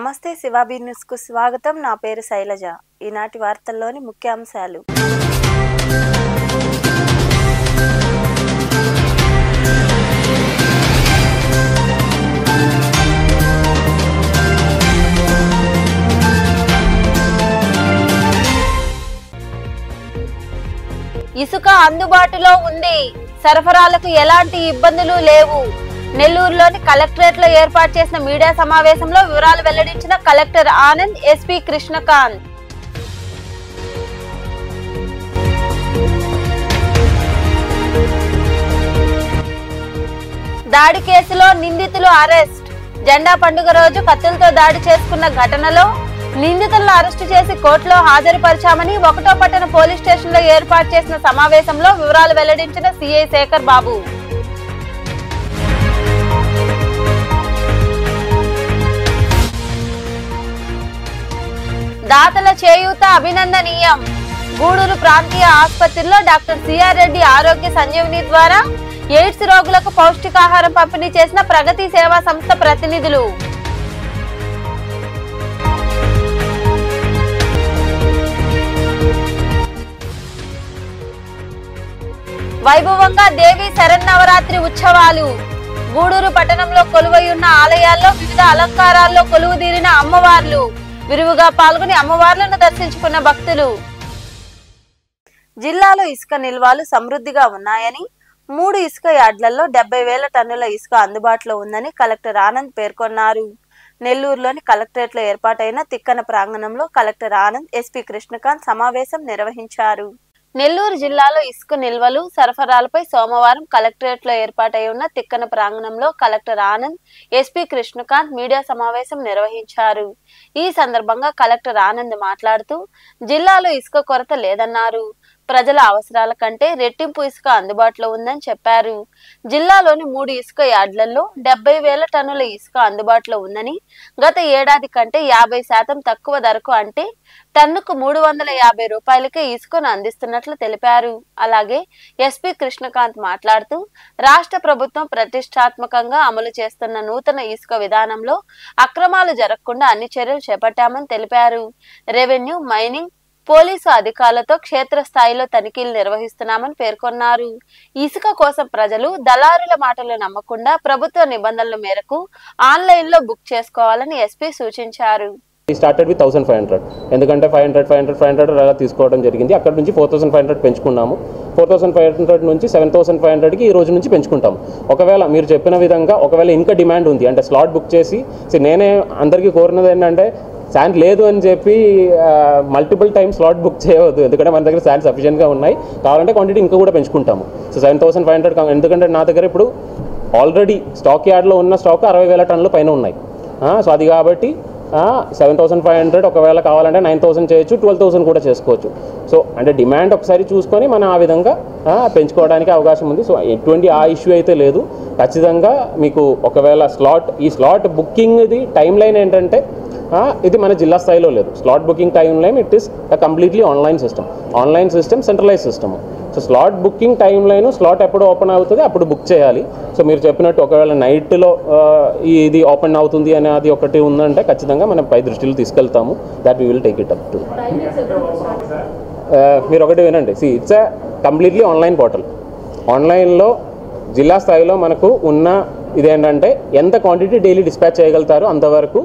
నమస్తే శివాబీ న్యూస్ కు స్వాగతం. నా పేరు శైలజ. ఈనాటి వార్తల్లోని ముఖ్యాంశాలు. ఇసుక అందుబాటులో ఉంది, సరఫరాలకు ఎలాంటి ఇబ్బందులు లేవు. నెల్లూరులోని కలెక్టరేట్ లో ఏర్పాటు చేసిన మీడియా సమావేశంలో వివరాలు వెల్లడించిన కలెక్టర్ ఆనంద్, ఎస్పీ కృష్ణకాంత్. దాడి కేసులో నిందితులు అరెస్ట్. జెండా పండుగ రోజు కత్తులతో దాడి చేసుకున్న ఘటనలో నిందితులను అరెస్టు చేసి కోర్టులో హాజరుపరిచామని 1వ పట్టణ పోలీస్ స్టేషన్ లో ఏర్పాటు చేసిన సమావేశంలో వివరాలు వెల్లడించిన సిఐ శేఖర్ బాబు. దాతల చేయూత అభినందనీయం. గూడూరు ప్రాంతీయ ఆసుపత్రిలో డాక్టర్ సిఆర్ రెడ్డి ఆరోగ్య సంజీవని ద్వారా ఎయిడ్స్ రోగులకు పౌష్టికాహారం పంపిణీ చేసిన ప్రగతి సేవా సంస్థ ప్రతినిధులు. వైభవంగా దేవి శరన్నవరాత్రి ఉత్సవాలు. గూడూరు పట్టణంలో కొలువైయున్న ఆలయాల్లో వివిధ అలంకారాల్లో కొలువుదీరిన అమ్మవార్లు విరివిగా పాల్గొని అమ్మవార్లను దర్శించుకున్న భక్తులు. జిల్లాలో ఇసుక నిల్వలు సమృద్ధిగా ఉన్నాయని, 3 ఇసుక యార్డులలో 70,000 టన్నుల ఇసుక అందుబాటులో ఉందని కలెక్టర్ ఆనంద్ పేర్కొన్నారు. నెల్లూరులోని కలెక్టరేట్ లో ఏర్పాటైన తిక్కన ప్రాంగణంలో కలెక్టర్ ఆనంద్, ఎస్పీ కృష్ణకాంత్ సమావేశం నిర్వహించారు. నెల్లూరు జిల్లాలో ఇసుక నిల్వలు సరఫరాలపై సోమవారం కలెక్టరేట్ లో ఏర్పాటై ఉన్న తిక్కన ప్రాంగణంలో collector Anand, SP Krishnakanth media సమావేశం నిర్వహించారు. ఈ సందర్భంగా కలెక్టర్ ఆనంద్ మాట్లాడుతూ జిల్లాలో ఇసుక కొరత లేదన్నారు. ప్రజల అవసరాల కంటే రెట్టింపు ఇసుక అందుబాటులో ఉందని చెప్పారు. జిల్లాలోని 3 ఇసుక యార్డులలో 70,000 టన్నుల ఇసుక అందుబాటులో ఉందని, గత ఏడాది కంటే 50% తక్కువ ధరకు అంటే టన్నుకు 350 రూపాయలకే ఇసుకను అందిస్తున్నట్లు తెలిపారు. అలాగే ఎస్పీ కృష్ణకాంత్ మాట్లాడుతూ రాష్ట్ర ప్రభుత్వం ప్రతిష్టాత్మకంగా అమలు చేస్తున్న నూతన ఇసుక విధానంలో అక్రమాలు జరగకుండా అన్ని చర్యలు చేపట్టామని తెలిపారు. రెవెన్యూ, మైనింగ్, పోలీసు అధికారులతో క్షేత్రస్థాయిలో తనిఖీలు నిర్వహిస్తున్నామని పేర్కొన్నారు. ఇసుక కోసం ప్రజలు దళారుల మాటలు నమ్మకుండా ప్రభుత్వ నిబంధనల మేరకు ఆన్లైన్ లో బుక్ చేసుకోవాలని ఎస్పీ సూచించారు. స్టార్టెడ్ విత్ 1500, ఎందుకంటే 500 అలా తీసుకోవడం జరిగింది. అక్కడ నుంచి 4500 పెంచుకున్నాము. 4500 నుంచి 7500కి ఈ రోజు నుంచి పెంచుకుంటాము. ఒకవేళ మీరు చెప్పిన విధంగా ఒకవేళ ఇంకా డిమాండ్ ఉంది అంటే స్లాట్ బుక్ చేసి, నేనే అందరికీ కోరినది ఏంటంటే శాండ్ లేదు అని చెప్పి మల్టిపుల్ టైమ్స్ స్లాట్ బుక్ చేయవద్దు, ఎందుకంటే మన దగ్గర శాండ్ సఫిషియెంట్గా ఉన్నాయి. కావాలంటే క్వాంటిటీ ఇంకా కూడా పెంచుకుంటాము. సో 7500, ఎందుకంటే నా దగ్గర ఇప్పుడు ఆల్రెడీ స్టాక్ యార్డ్లో ఉన్న స్టాక్ 60,000 టన్నుల పైన ఉన్నాయి. సో అది కాబట్టి 7500 ఒకవేళ కావాలంటే 9000 చేయొచ్చు, 12,000 కూడా చేసుకోవచ్చు. సో అంటే డిమాండ్ ఒకసారి చూసుకొని మనం ఆ విధంగా పెంచుకోవడానికి అవకాశం ఉంది. సో ఎటువంటి ఆ ఇష్యూ అయితే లేదు. ఖచ్చితంగా మీకు ఒకవేళ ఈ స్లాట్ బుకింగ్ది టైం లైన్ ఏంటంటే ఇది మన జిల్లా స్థాయిలో లేదు. Slot booking time line it is completely online system, centralise system. So slot booking time line, slot ఎప్పుడు ఓపెన్ అవుతుంది అప్పుడు బుక్ చేయాలి. సో మీరు చెప్పినట్టు ఒకవేళ నైట్లో ఇది ఓపెన్ అవుతుంది అని అది ఒకటి ఉందంటే ఖచ్చితంగా మనం పై దృష్టిలో తీసుకెళ్తాము. That we will take it up to. మీరు ఒకటి వినండి, it's a completely online portal. ఆన్లైన్లో జిల్లా స్థాయిలో మనకు ఉన్న ఇదేంటంటే ఎంత క్వాంటిటీ డైలీ డిస్పాచ్ చేయగలుగుతారో అంతవరకు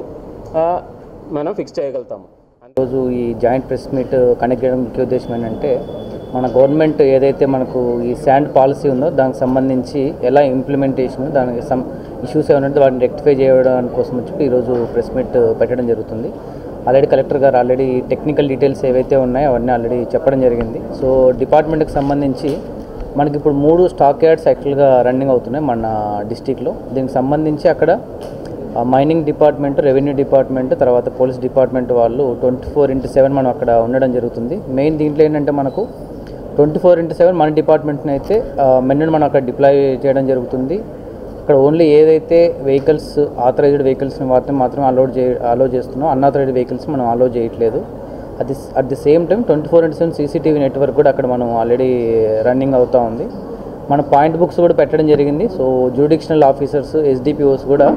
మనం ఫిక్స్ చేయగలుగుతాము. ఈరోజు ఈ జాయింట్ ప్రెస్ మీట్ కండక్ట్ చేయడం ముఖ్య ఉద్దేశం ఏంటంటే మన గవర్నమెంట్ ఏదైతే మనకు ఈ శాండ్ పాలసీ ఉందో దానికి సంబంధించి ఎలా ఇంప్లిమెంటేషన్, దానికి ఇష్యూస్ ఏమైనా వాటిని రెక్టిఫై చేయడం కోసం వచ్చి ఈరోజు ప్రెస్ మీట్ పెట్టడం జరుగుతుంది. ఆల్రెడీ కలెక్టర్ గారు ఆల్రెడీ టెక్నికల్ డీటెయిల్స్ ఏవైతే ఉన్నాయో అవన్నీ ఆల్రెడీ చెప్పడం జరిగింది. సో డిపార్ట్మెంట్కి సంబంధించి మనకి ఇప్పుడు 3 స్టాక్ యార్డ్స్ యాక్చువల్గా రన్నింగ్ అవుతున్నాయి మన డిస్టిక్లో. దీనికి సంబంధించి అక్కడ మైనింగ్ డిపార్ట్మెంట్, రెవెన్యూ డిపార్ట్మెంట్, తర్వాత పోలీస్ డిపార్ట్మెంట్ వాళ్ళు 24/7 మనం అక్కడ ఉండడం జరుగుతుంది. మెయిన్ దీంట్లో ఏంటంటే మనకు 24/7 మన డిపార్ట్మెంట్ని అయితే మెన్ను మనం అక్కడ డిప్లాయ్ చేయడం జరుగుతుంది. అక్కడ ఓన్లీ ఏదైతే వెహికల్స్ ఆథరైజ్డ్ వెహికల్స్ని మాత్రం అలో చేస్తున్నాం, అన్ఆథరైజ్డ్ వెహికల్స్ మనం అలో చేయట్లేదు. At the same time 24/7 CCTV network కూడా అక్కడ మనం ఆల్రెడీ రన్నింగ్ అవుతూ ఉంది. మన పాయింట్ బుక్స్ కూడా పెట్టడం జరిగింది. సో జ్యూడిక్షనల్ ఆఫీసర్స్, ఎస్డిపిఓస్ కూడా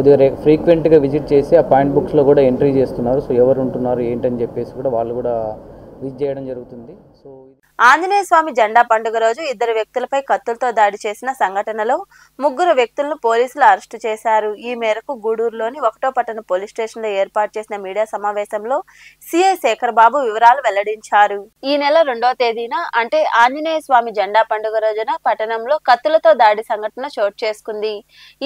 కొద్దిగా ఫ్రీక్వెంట్గా విజిట్ చేసి ఆ పాయింట్ బుక్స్లో కూడా ఎంట్రీ చేస్తున్నారు. సో ఎవరు ఉంటున్నారు ఏంటని చెప్పేసి కూడా వాళ్ళు కూడా విజిట్ చేయడం జరుగుతుంది. సో ఆంజనేయ స్వామి జెండా పండుగ రోజు 2 వ్యక్తులపై కత్తులతో దాడి చేసిన సంఘటనలో 3 వ్యక్తులను పోలీసులు అరెస్టు చేశారు. ఈ మేరకు గూడూరులోని 1వ పట్టణ పోలీస్ స్టేషన్ లో ఏర్పాటు చేసిన మీడియా సమావేశంలో సిఐ శేఖర్ బాబు వివరాలు వెల్లడించారు. ఈ నెల 2వ తేదీన అంటే ఆంజనేయ స్వామి జెండా పండుగ రోజున పట్టణంలో కత్తులతో దాడి సంఘటన చోటు చేసుకుంది.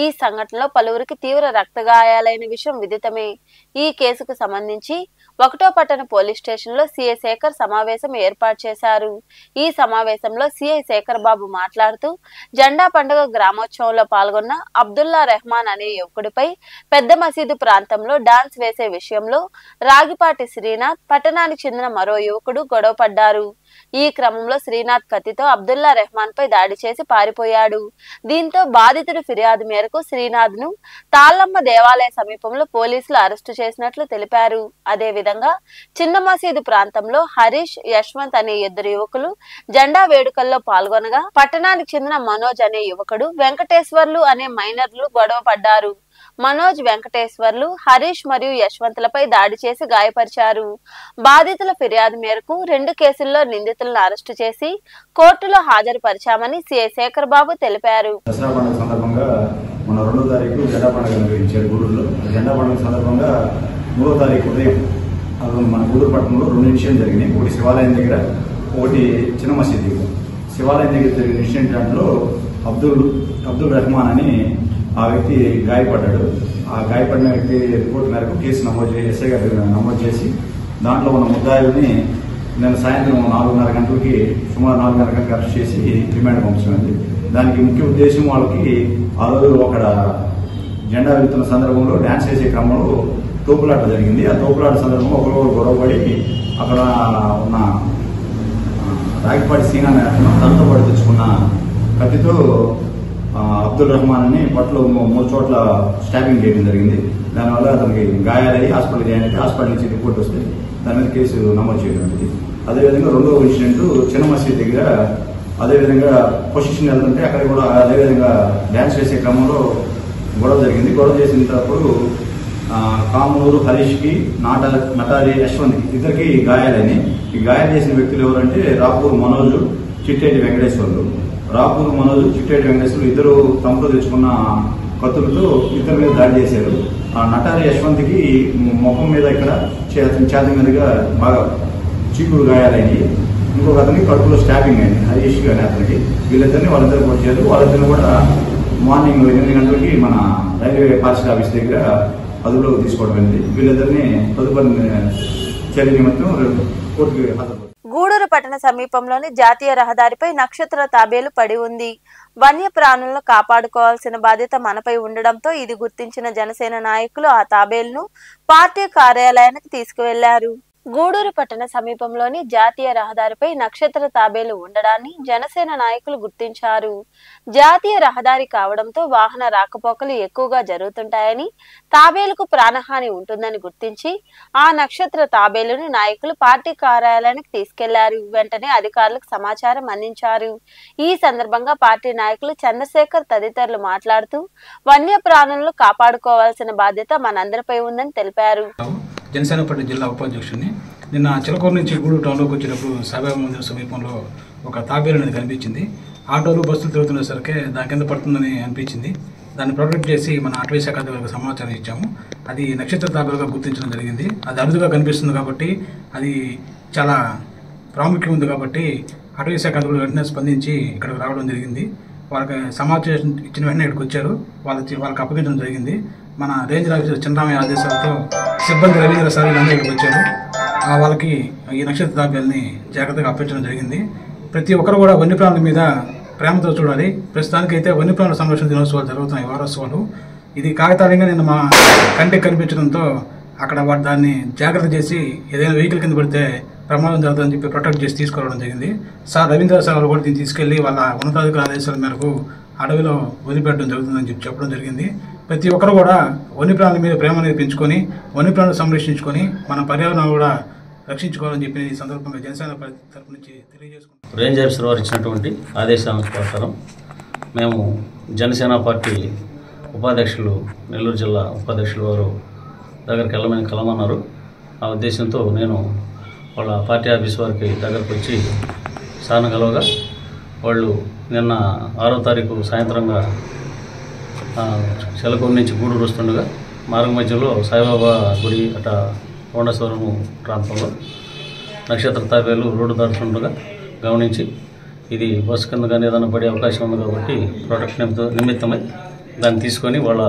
ఈ సంఘటనలో పలువురికి తీవ్ర రక్తగాయాలైన విషయం విదితమే. ఈ కేసుకు సంబంధించి 1వ పట్టణ పోలీస్ స్టేషన్ లో సిఐ శేఖర్ సమావేశం ఏర్పాటు చేశారు. ఈ సమావేశంలో సిఐ శేఖర్ బాబు మాట్లాడుతూ జెండా పండుగ గ్రామోత్సవంలో పాల్గొన్న అబ్దుల్లా రెహమాన్ అనే యువకుడిపై పెద్ద మసీదు ప్రాంతంలో డాన్స్ వేసే విషయంలో రాగిపాటి శ్రీనాథ్, పట్టణానికి చెందిన మరో యువకుడు గొడవ పడ్డారు. ఈ క్రమంలో శ్రీనాథ్ కత్తితో అబ్దుల్లా రెహమాన్ పై దాడి చేసి పారిపోయాడు. దీంతో బాధితుడి ఫిర్యాదు మేరకు శ్రీనాథ్ ను తాళ్ళమ్మ దేవాలయ సమీపంలో పోలీసులు అరెస్టు చేసినట్లు తెలిపారు. అదేవిధంగా చిన్న మసీదు ప్రాంతంలో హరీష్, యశ్వంత్ అనే 2 యువకులు జెండా వేడుకల్లో పాల్గొనగా పట్టణానికి చెందిన మనోజ్ అనే యువకుడు, వెంకటేశ్వర్లు అనే మైనర్లు గొడవ పడ్డారు. మనోజ్, వెంకటేశ్వర్లు, హరీష్ మరియు యశ్వంత్లపై దాడి చేసి గాయపరిచారు. బాధితుల ఫిర్యాదు మేరకు 2 కేసుల్లో నిందితులను అరెస్టు చేసి కోర్టులో హాజరుపరిచామని సిఐ శేఖర్ బాబు తెలిపారు. దసరా పండుగ సందర్భంగా మన 2వ తారీఖు జెండా పండుగ నిర్వహించారు గూడూరులో. జెండా పండుగ సందర్భంగా 3వ తారీఖు ఉదయం మన గూడూరు పట్టణంలో 2 ఇన్సిడెంట్ జరిగినాయి. ఒకటి శివాలయం దగ్గర, ఒకటి చిన్న మసీద్ దగ్గర. శివాలయం దగ్గర జరిగిన ఇన్సిడెంట్ దాంట్లో అబ్దుల్ రెహమాన్ అని ఆ వ్యక్తి గాయపడ్డాడు. ఆ గాయపడిన వ్యక్తి రిపోర్ట్ మేరకు కేసు ఎస్ఐ గారు నమోదు చేసి దాంట్లో ఉన్న ముద్దాయిల్ని నేను సాయంత్రం 4:30 గంటలకి సుమారు 4:30 గంటలకు అరెస్ట్ చేసి రిమాండ్ పంపించింది. దానికి ముఖ్య ఉద్దేశం వాళ్ళకి ఆ రోజు అక్కడ జెండా వెళ్తున్న సందర్భంలో డ్యాన్స్ చేసే క్రమంలో తోపులాట జరిగింది. ఆ తోపులాట సందర్భంలో ఒకరికొకరు గొడవపడి అక్కడ ఉన్న రాగిపాటి సీనా తనతో పాటు తెచ్చుకున్న కత్తితో అబ్దుల్ రెహమాన్ అని పట్లో 3 చోట్ల స్టాబింగ్ చేయడం జరిగింది. దానివల్ల అతనికి గాయాలయ్యి హాస్పిటల్ జాయిన్ అయితే హాస్పిటల్ నుంచి రిపోర్ట్ వస్తే దాని మీద కేసు నమోదు చేయడం జరిగింది. అదేవిధంగా 2వ ఇన్సిడెంట్ చిన్న మసీద్ దగ్గర అదేవిధంగా పొజిషన్ వెళ్తుంటే అక్కడ కూడా అదేవిధంగా డ్యాన్స్ వేసే క్రమంలో గొడవ జరిగింది. గొడవ చేసినప్పుడు కామూరు హరీష్కి, నటారి యశ్వంత్ ఇద్దరికి గాయాలని. ఈ గాయాలు చేసిన వ్యక్తులు ఎవరంటే రాపూర్ మనోజ్, చిట్టేటి వెంకటేశ్వర్లు. రాపూర్ మనోజ్, చిట్టేటి వెంకటేశ్వర్లు ఇద్దరు తమతో తెచ్చుకున్న కత్తులతో ఇద్దరి మీద దాడి చేశారు. ఆ నటారి యశ్వంత్కి ముఖం మీద ఇక్కడ ఛాతీ మీదుగా బాగా చీకుడు గాయాలయ్యి, ఇంకొక అతనికి కడుపులో స్టాబింగ్ అయింది హరీష్ అనే అతనికి. వాళ్ళిద్దరు వచ్చారు. వాళ్ళిద్దరిని కూడా మార్నింగ్ 8 గంటలకి మన రైల్వే ఫారెస్ట్ ఆఫీస్ దగ్గర అదుపులోకి తీసుకోవడం అయింది. వీళ్ళిద్దరిని తదుపరి చర్య నిమిత్తం కోర్టుకి హాజరు. గూడూరు పట్టణ సమీపంలోని జాతీయ రహదారిపై నక్షత్ర తాబేలు పడి ఉంది. వన్య ప్రాణులను కాపాడుకోవాల్సిన బాధ్యత మనపై ఉండడంతో ఇది గుర్తించిన జనసేన నాయకులు ఆ తాబేలును పార్టీ కార్యాలయానికి తీసుకువెళ్లారు. గూడూరు పట్టణ సమీపంలోని జాతీయ రహదారిపై నక్షత్ర తాబేలు ఉండడాన్ని జనసేన నాయకులు గుర్తించారు. జాతీయ రహదారి కావడంతో వాహన రాకపోకలు ఎక్కువగా జరుగుతుంటాయని, తాబేలుకు ప్రాణహాని ఉంటుందని గుర్తించి ఆ నక్షత్ర తాబేలును నాయకులు పార్టీ కార్యాలయానికి తీసుకెళ్లారు. వెంటనే అధికారులకు సమాచారం అందించారు. ఈ సందర్భంగా పార్టీ నాయకులు చంద్రశేఖర్ తదితరులు మాట్లాడుతూ వన్య ప్రాణులను కాపాడుకోవాల్సిన బాధ్యత మనందరిపై ఉందని తెలిపారు. జనసేన పార్టీ జిల్లా ఉపాధ్యక్షుడిని. నిన్న చిలకూరు నుంచి గూడూరు టౌన్లోకి వచ్చినప్పుడు సాయిబాబా మందిరం సమీపంలో ఒక తాబేలు అనేది కనిపించింది. ఆటోలు బస్సులు తిరుగుతున్నసరికి దాని కింద పడుతుందని అనిపించింది. దాన్ని ప్రొటెక్ట్ చేసి మన అటవీ శాఖ అధికారులకు సమాచారం ఇచ్చాము. అది నక్షత్ర తాబేలుగా గుర్తించడం జరిగింది. అది అరుదుగా కనిపిస్తుంది కాబట్టి, అది చాలా ప్రాముఖ్యం ఉంది కాబట్టి అటవీ శాఖ అధికారులు వెంటనే స్పందించి ఇక్కడికి రావడం జరిగింది. వాళ్ళకి సమాచారం ఇచ్చిన వెంటనే ఇక్కడికి వచ్చారు. వాళ్ళకి అప్పగించడం జరిగింది. మన రేంజ్ ఆఫీసర్ చంద్రరామయ్య ఆదేశాలతో సిబ్బంది రవీంద్ర సార్ వీళ్ళందరూ ఇక్కడికి వచ్చారు. వాళ్ళకి ఈ నక్షత్ర తాబేలుని జాగ్రత్తగా అప్పించడం జరిగింది. ప్రతి ఒక్కరు కూడా వన్యప్రాణుల మీద ప్రేమతో చూడాలి. ప్రస్తుతానికైతే వన్యప్రాణుల సంరక్షణ దినోత్సవాలు జరుగుతున్నాయి, వారోత్సవాలు. ఇది కాకతాళీయంగా నిన్న మా కంటికి కనిపించడంతో అక్కడ దాన్ని జాగ్రత్త చేసి ఏదైనా వెహికల్ కింద పడితే ప్రమాదం జరుగుతుందని చెప్పి ప్రొటెక్ట్ చేసి తీసుకురావడం జరిగింది. సార్ రవీంద్ర సార్ వాళ్ళు కూడా దీన్ని తీసుకెళ్లి వాళ్ళ ఉన్నతాధికారుల ఆదేశాల మేరకు అడవిలో వదిలిపెట్టడం జరుగుతుందని చెప్పి చెప్పడం జరిగింది. ప్రతి ఒక్కరు కూడా వన్యప్రాణుల మీద ప్రేమ అనేది పెంచుకొని వన్యప్రాణులు సంరక్షించుకొని మన పర్యావరణం కూడా రక్షించుకోవాలని చెప్పి ఈ సందర్భంగా జనసేన తరపు నుంచి తెలియజేసుకుంటాం. రేంజ్ ఆఫీసర్ వారు ఇచ్చినటువంటి ఆదేశాల ప్రకారం మేము జనసేన పార్టీ ఉపాధ్యక్షులు నెల్లూరు జిల్లా ఉపాధ్యక్షులు వారు దగ్గరికి కలమన్నారు. ఆ ఉద్దేశంతో నేను వాళ్ళ పార్టీ ఆఫీస్ వారికి దగ్గరకు వచ్చి సార్ను కలవగా వాళ్ళు నిన్న 6వ తారీఖు సాయంత్రంగా చెలకూరు నుంచి గూడూరు వస్తుండగా మార్గ మధ్యలో సాయిబాబా గుడి అట కోండేశ్వరము ప్రాంతంలో నక్షత్ర తాబేలు రోడ్డు దాటుతుండగా గమనించి ఇది బస్సు కింద కానీ ఏదైనా పడే అవకాశం ఉంది కాబట్టి ప్రొటెక్ట్ నిమిత్తమై దాన్ని తీసుకొని వాళ్ళ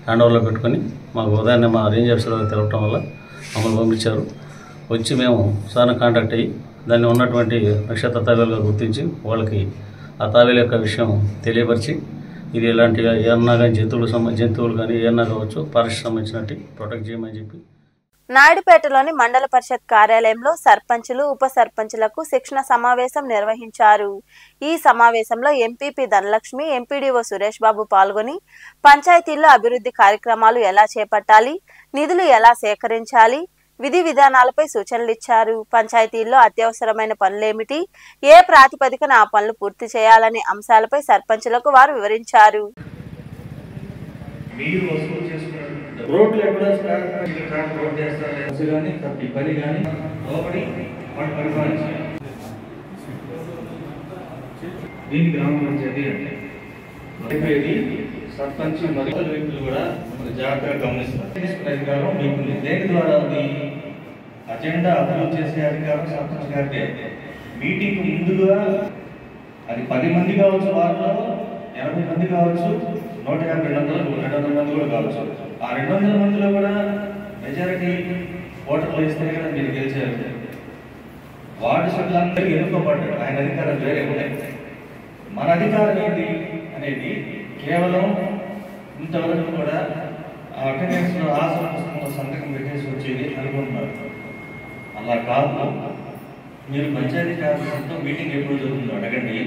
హ్యాండ్ ఓవర్లో పెట్టుకొని మాకు ఉదయాన్నే మా రేంజ్ ఆఫీసర్ తెలపడం వల్ల మమ్మల్ని పంపించారు. వచ్చి మేము సార్ని కాంటాక్ట్ అయ్యి దాన్ని ఉన్నటువంటి నక్షత్ర తాబేలుగా గుర్తించి వాళ్ళకి ఆ తాబేలు యొక్క విషయం తెలియపరిచి ఇది ఎలాంటి ఏమన్నా కానీ జంతువులు కానీ ఏమన్నా కావచ్చు ఫారెస్ట్ సంబంధించినట్టు ప్రొటెక్ట్ చేయమని చెప్పి నాయుడుపేటలోని మండల పరిషత్ కార్యాలయంలో సర్పంచులు ఉప సర్పంచులకు శిక్షణ సమావేశం నిర్వహించారు. ఈ సమావేశంలో ఎంపీపీ ధనలక్ష్మి, ఎంపీడీఓ సురేష్ బాబు పాల్గొని పంచాయతీల్లో అభివృద్ధి కార్యక్రమాలు ఎలా చేపట్టాలి, నిధులు ఎలా సేకరించాలి, విధి విధానాలపై సూచనలు ఇచ్చారు. పంచాయతీల్లో అత్యవసరమైన పనులేమిటి, ఏ ప్రాతిపదికన ఆ పనులు పూర్తి చేయాలనే అంశాలపై సర్పంచులకు వారు వివరించారు. రోడ్లు ఎక్కడ రోడ్ చేస్తారు కానీ ప్రతి పని కానీ లోపడి వాటి పరిపాలించాలి. దీని గ్రామ పంచాయతీ అంటే సర్పంచ్ మరియు వ్యక్తులు కూడా జాగ్రత్తగా గమనిస్తారు. తీసుకునే అధికారం మీకు దేని ద్వారా ఉంది అజెండా అమలు చేసే అధికారం సర్పంచ్ గారికి. మీటింగ్ ముందుగా అది 10 మంది కావచ్చు, వారిలో 80 మంది కావచ్చు, 150, 200 మంది కూడా కావచ్చు. ఆ 200 మందిలో కూడా మెజారిటీ ఓటర్లు ఇస్తే కదా మీరు గెలిచారు. వార్డు సభ్యులందరికీ ఎన్నుకోబడ్డాడు. ఆయన అధికారం వేరే ఉన్నాయి. మన అధికారం ఏంటి అనేది కేవలం ఇంతవరకు కూడా అటెండెన్స్లో ఆసన పుస్తకంలో సంతకం పెట్టేసి వచ్చేది అనుకుంటున్నారు. అలా కాదు. మీరు పంచాయతీ కార్యదర్శితో మీటింగ్ ఎప్పుడు జరుగుతుందో అడగండి,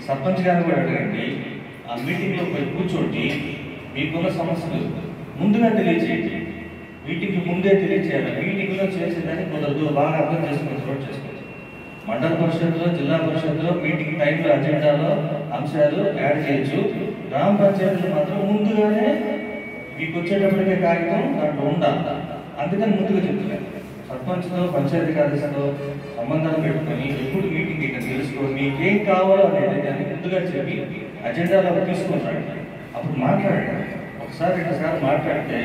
సర్పంచ్ గారిని కూడా అడగండి. ఆ మీటింగ్లో పోయి కూర్చోటి మీకున్న సమస్యలు ముందుగా తెలియచేయండి. మీటింగ్కి ముందే తెలియచేయాలి. మీటింగ్లో చేసేదాన్ని కుదరదు, బాగా అర్థం చేసుకోవచ్చు. మండల పరిషత్లో, జిల్లా పరిషత్లో మీటింగ్ టైంలో అజెండాలో అంశాలు యాడ్ చేయొచ్చు. గ్రామ పంచాయతీలు మాత్రం ముందుగానే మీకు వచ్చేటప్పటికే కాగితం దాంట్లో ఉండాలి. అందుకని ముందుగా చెప్తున్నాను. సర్పంచ్తో పంచాయతీ కార్యదర్శితో సంబంధాలు పెట్టుకొని ఎప్పుడు మీటింగ్ ఇక్కడ తెలుసుకొని మీకేం కావాలో అనేది దాన్ని ముందుగా చెప్పి అజెండాలో తీసుకుంటాడు. అప్పుడు మాట్లాడండి. ఒకసారి 2 మాట్లాడితే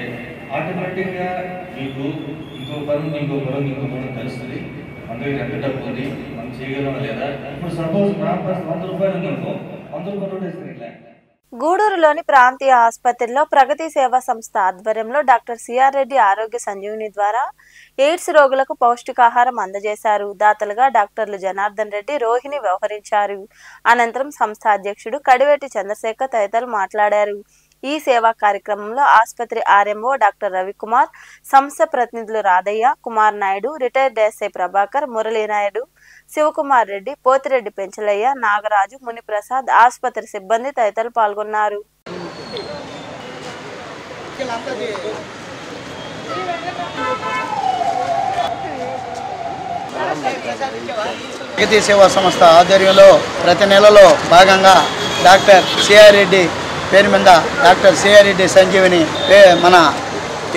ఆటోమేటిక్గా మీకు ఇంకో పని తెలుస్తుంది. అందుకే ఎంత డబ్బు ఉంది, మనం చేయగలమా లేదా. ఇప్పుడు సపోజ్ నా పరిస్థితి 100 రూపాయలు ఉందనుకో, 100 రూపాయలు ఇస్తాను. గూడూరులోని ప్రాంతీయ ఆసుపత్రిలో ప్రగతి సేవా సంస్థ ఆధ్వర్యంలో డాక్టర్ సిఆర్ రెడ్డి ఆరోగ్య సంజీవిని ద్వారా ఎయిడ్స్ రోగులకు పౌష్టికాహారం అందజేశారు. దాతలుగా డాక్టర్లు జనార్దన్ రెడ్డి, రోహిణి వ్యవహరించారు. అనంతరం సంస్థ అధ్యక్షుడు కడివేటి చంద్రశేఖర్ తదితరులు మాట్లాడారు. ఈ సేవా కార్యక్రమంలో ఆసుపత్రి ఆర్ఎంఓ డాక్టర్ రవికుమార్, సంస్థ ప్రతినిధులు రాధయ్య, కుమార్ నాయుడు, రిటైర్డ్ ఎస్ఐ ప్రభాకర్, మురళీనాయుడు, శివకుమార్ రెడ్డి, పోతిరెడ్డి పెంచలయ్య, నాగరాజు, మునిప్రసాద్, ఆసుపత్రి సిబ్బంది తదితరులు పాల్గొన్నారు. ప్రగతి సేవా సంస్థ ఆధ్వర్యంలో ప్రతి నెలలో భాగంగా డాక్టర్ సిఆర్ రెడ్డి పేరు మీద డాక్టర్ సిఆర్ రెడ్డి సంజీవిని మన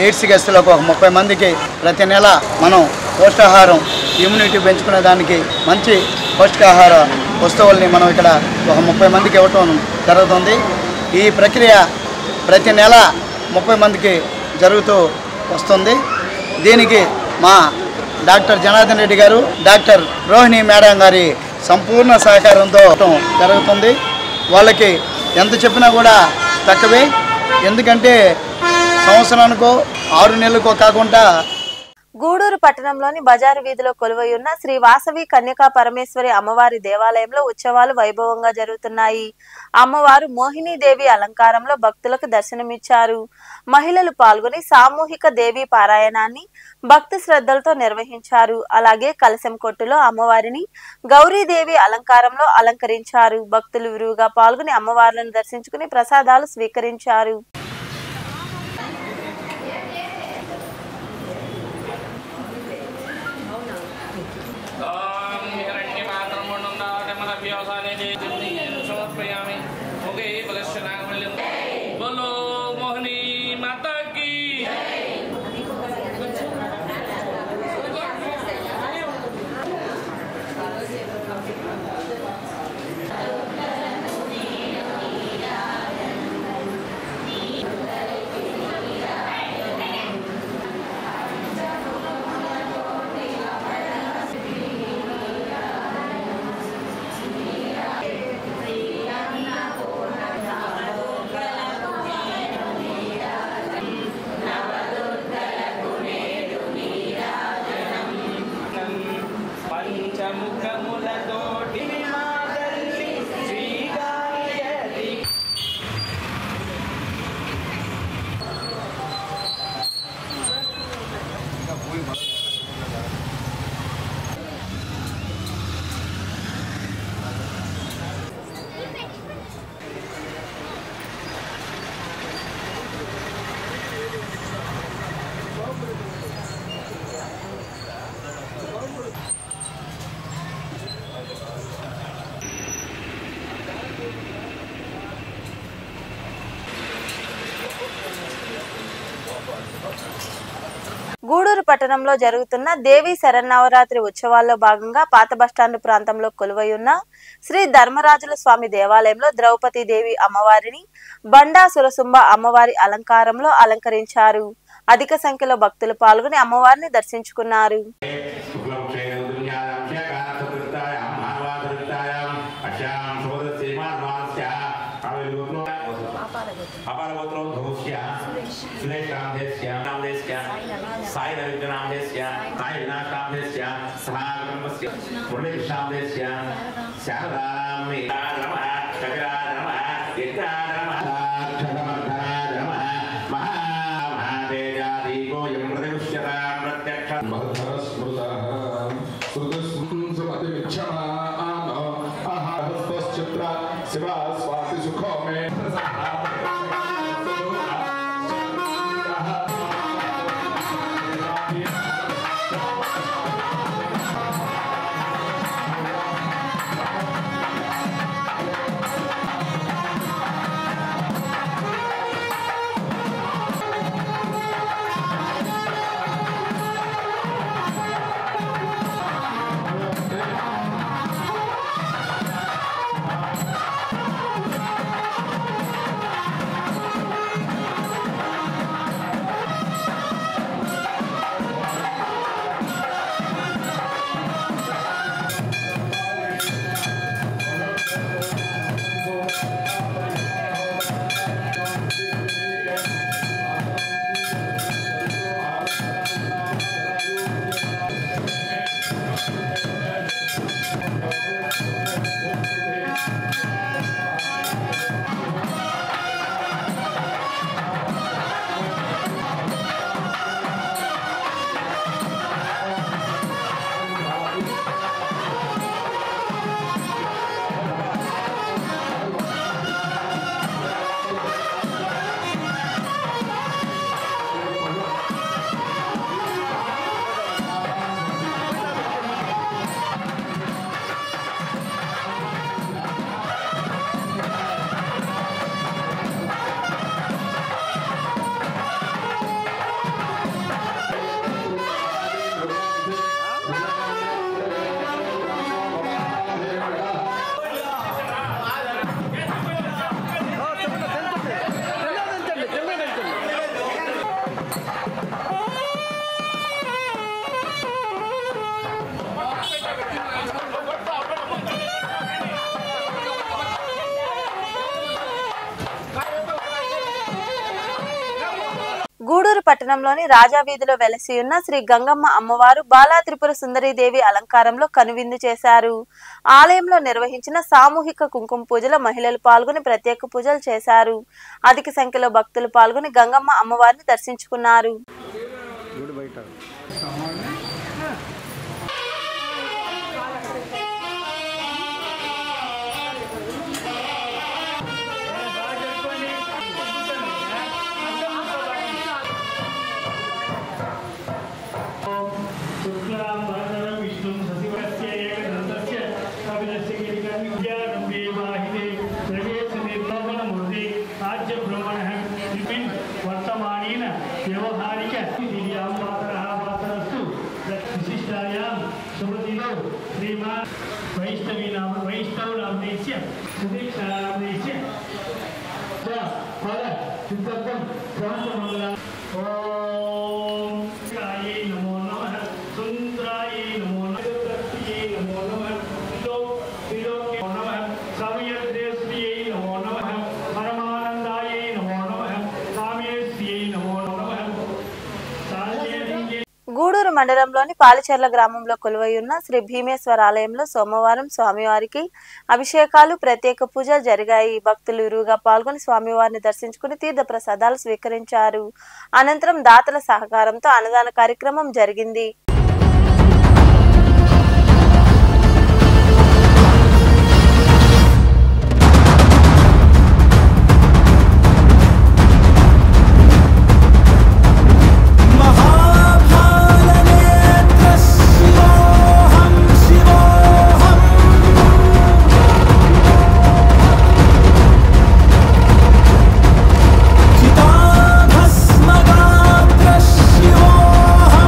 ఎయిడ్స్ గ్రస్తులకు ఒక 30 మందికి ప్రతి నెల మనం పౌష్టికాహారం ఇమ్యూనిటీ పెంచుకునే దానికి మంచి పౌష్టికాహార వస్తువుల్ని మనం ఇక్కడ ఒక 30 మందికి ఇవ్వటం జరుగుతుంది. ఈ ప్రక్రియ ప్రతి నెల 30 మందికి జరుగుతూ వస్తుంది. దీనికి మా డాక్టర్ జనార్దన్ రెడ్డి గారు, డాక్టర్ రోహిణి మేడం గారి సంపూర్ణ సహకారంతో జరుగుతుంది. వాళ్ళకి ఎంత చెప్పినా కూడా తక్కువే. ఎందుకంటే సంవత్సరానికో 6 నెలలకో కాకుండా గూడూరు పట్టణంలోని బజారు వీధిలో కొలువై ఉన్న శ్రీ వాసవి కన్యకా పరమేశ్వరి అమ్మవారి దేవాలయంలో ఉత్సవాలు వైభవంగా జరుగుతున్నాయి. అమ్మవారు మోహినీదేవి అలంకారంలో భక్తులకు దర్శనమిచ్చారు. మహిళలు పాల్గొని సామూహిక దేవీ పారాయణాన్ని భక్తి శ్రద్ధలతో నిర్వహించారు. అలాగే కలశం కొట్టులో అమ్మవారిని గౌరీదేవి అలంకారంలో అలంకరించారు. భక్తులు విరివిగా పాల్గొని అమ్మవార్లను దర్శించుకుని ప్రసాదాలు స్వీకరించారు. बोलो గూడూరు పట్టణంలో జరుగుతున్న దేవి శరన్నవరాత్రి ఉత్సవాల్లో భాగంగా పాత బస్టాండ్ ప్రాంతంలో కొలువై ఉన్న శ్రీ ధర్మరాజుల స్వామి దేవాలయంలో ద్రౌపది దేవి అమ్మవారిని బండా సురసుంబ అమ్మవారి అలంకారంలో అలంకరించారు. అధిక సంఖ్యలో భక్తులు పాల్గొని అమ్మవారిని దర్శించుకున్నారు. గూడూరు పట్టణంలోని రాజా వీధిలో వెలసి ఉన్న శ్రీ గంగమ్మ అమ్మవారు బాలా త్రిపుర సుందరీదేవి అలంకారంలో కనువిందు చేశారు. ఆలయంలో నిర్వహించిన సామూహిక కుంకుమ పూజలో మహిళలు పాల్గొని ప్రత్యేక పూజలు చేశారు. అధిక సంఖ్యలో భక్తులు పాల్గొని గంగమ్మ అమ్మవారిని దర్శించుకున్నారు. గూడూరు మండలంలోని పాలిచెర్ల గ్రామంలో కొలువై ఉన్న శ్రీ భీమేశ్వర ఆలయంలో సోమవారం స్వామివారికి అభిషేకాలు ప్రత్యేక పూజలు జరిగాయి. భక్తులు ఇరువుగా పాల్గొని స్వామివారిని దర్శించుకుని తీర్థ ప్రసాదాలు స్వీకరించారు. అనంతరం దాతల సహకారంతో అన్నదాన కార్యక్రమం జరిగింది. Shivoham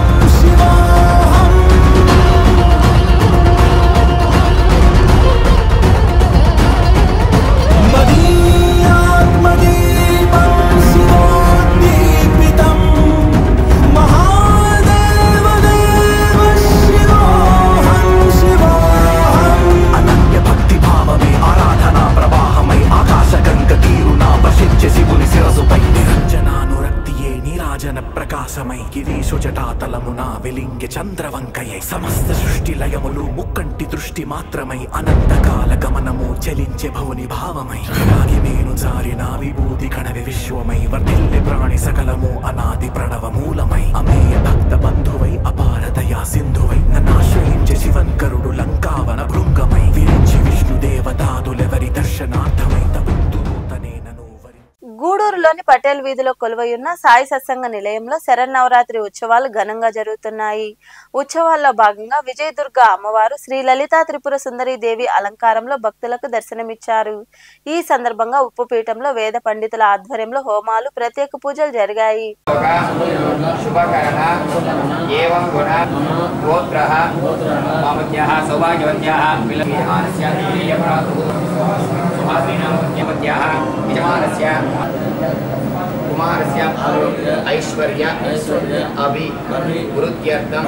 నీరాజన ప్రకాశమై గిరీశు జటాతలమున వెలింగి చంద్రవంకయై సమస్త సృష్టి లయములు ముక్కంటి దృష్టి మాత్రమై అనంతకాల గమనము చలించే భవుని భావమై రాగి మేను జారిన విభూతి కణవి విశ్వమై వర్ధిల్లె ప్రాణి సకలము అనాది ప్రణవ మూలమై అమేయ భక్త బంధువై అపార దయా సింధువై నన్నాశ్రయించే శివంకరుడు లంకావన భృంగమై విరించి విష్ణు దేవతాదులెవరి దర్శనార్థమై గూడూరులోని పటేల్ వీధిలో కొలువయున్న సాయి సత్సంగ నిలయంలో శరన్నవరాత్రి ఉత్సవాలు ఘనంగా జరుగుతున్నాయి. ఉత్సవాల్లో భాగంగా విజయదుర్గ అమ్మవారు శ్రీ లలితా త్రిపుర సుందరి దేవి అలంకారంలో భక్తులకు దర్శనమిచ్చారు. ఈ సందర్భంగా ఉప్పుపీఠంలో వేద పండితుల ఆధ్వర్యంలో హోమాలు, ప్రత్యేక పూజలు జరిగాయి. कुमारस्य ऐश्वर्य अभिवृद्ध्यर्थं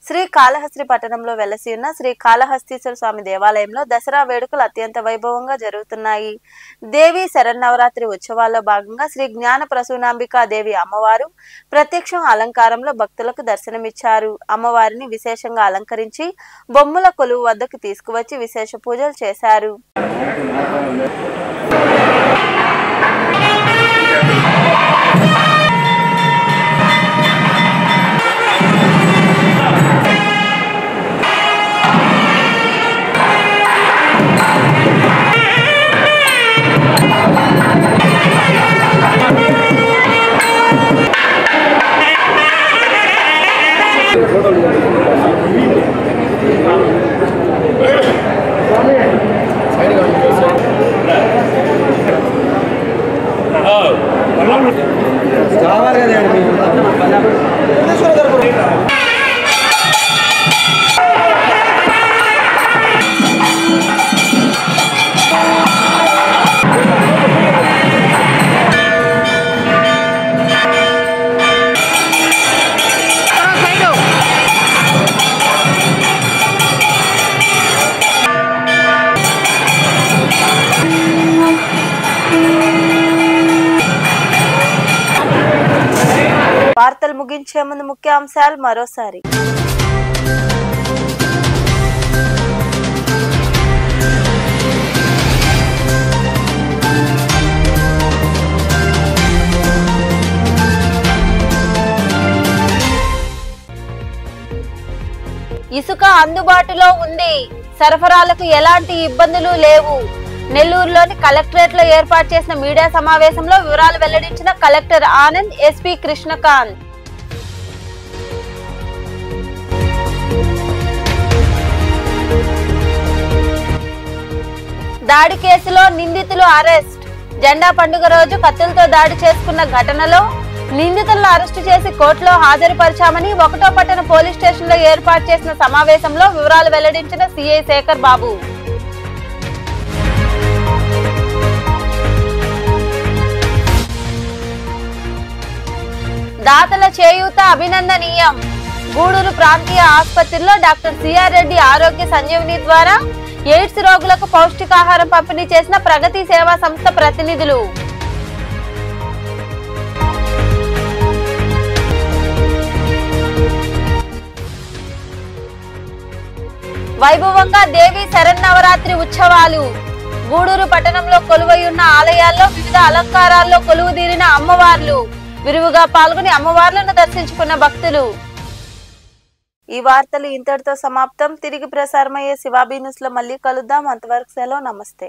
శ్రీ కాళహస్తి పట్టణంలో వెలసి ఉన్న శ్రీ కాళహస్తీశ్వర స్వామి దేవాలయంలో దసరా వేడుకలు అత్యంత వైభవంగా జరుగుతున్నాయి. దేవి శరన్నవరాత్రి ఉత్సవాల్లో భాగంగా శ్రీ జ్ఞాన ప్రసూనాంబికా దేవి అమ్మవారు ప్రత్యక్షం అలంకారంలో భక్తులకు దర్శనమిచ్చారు. అమ్మవారిని విశేషంగా అలంకరించి బొమ్మల కొలువు వద్దకు తీసుకువచ్చి విశేష పూజలు చేశారు. వార్తలు ముగించే ముందు ముఖ్యాంశాలు మరోసారి. ఇసుక అందుబాటులో ఉంది, సరఫరాలకు ఎలాంటి ఇబ్బందులు లేవు. నెల్లూరులోని కలెక్టరేట్ లో ఏర్పాటు చేసిన మీడియా సమావేశంలో వివరాలు వెల్లడించిన కలెక్టర్ ఆనంద్, ఎస్పీ కృష్ణకాంత్. దాడి కేసులో నిందితులు అరెస్ట్. జెండా పండుగ రోజు కత్తులతో దాడి చేసుకున్న ఘటనలో నిందితులను అరెస్టు చేసి కోర్టులో హాజరుపరిచామని 1వ పట్టణ పోలీస్ స్టేషన్ లో ఏర్పాటు చేసిన సమావేశంలో వివరాలు వెల్లడించిన సిఐ శేఖర్ బాబు. దాతల చేయూత అభినందనీయం. గూడూరు ప్రాంతీయ ఆసుపత్రిలో డాక్టర్ సిఆర్ రెడ్డి ఆరోగ్య సంజీవని ద్వారా ఎయిడ్స్ రోగులకు పౌష్టికాహారం పంపిణీ చేసిన ప్రగతి సేవా సంస్థ ప్రతినిధులు. వైభవంగా దేవి శరన్నవరాత్రి ఉత్సవాలు. గూడూరు పట్టణంలో కొలువైయున్న ఆలయాల్లో వివిధ అలంకారాల్లో కొలువుదీరిన అమ్మవార్లు విరివిగా పాల్గొని అమ్మవార్లను దర్శించుకున్న భక్తులు. ఈ వార్తలు ఇంతటితో సమాప్తం. తిరిగి ప్రసారమయ్యే శివాబీ న్యూస్ లో మళ్ళీ కలుద్దాం. అంతవరకు సెలవు. నమస్తే.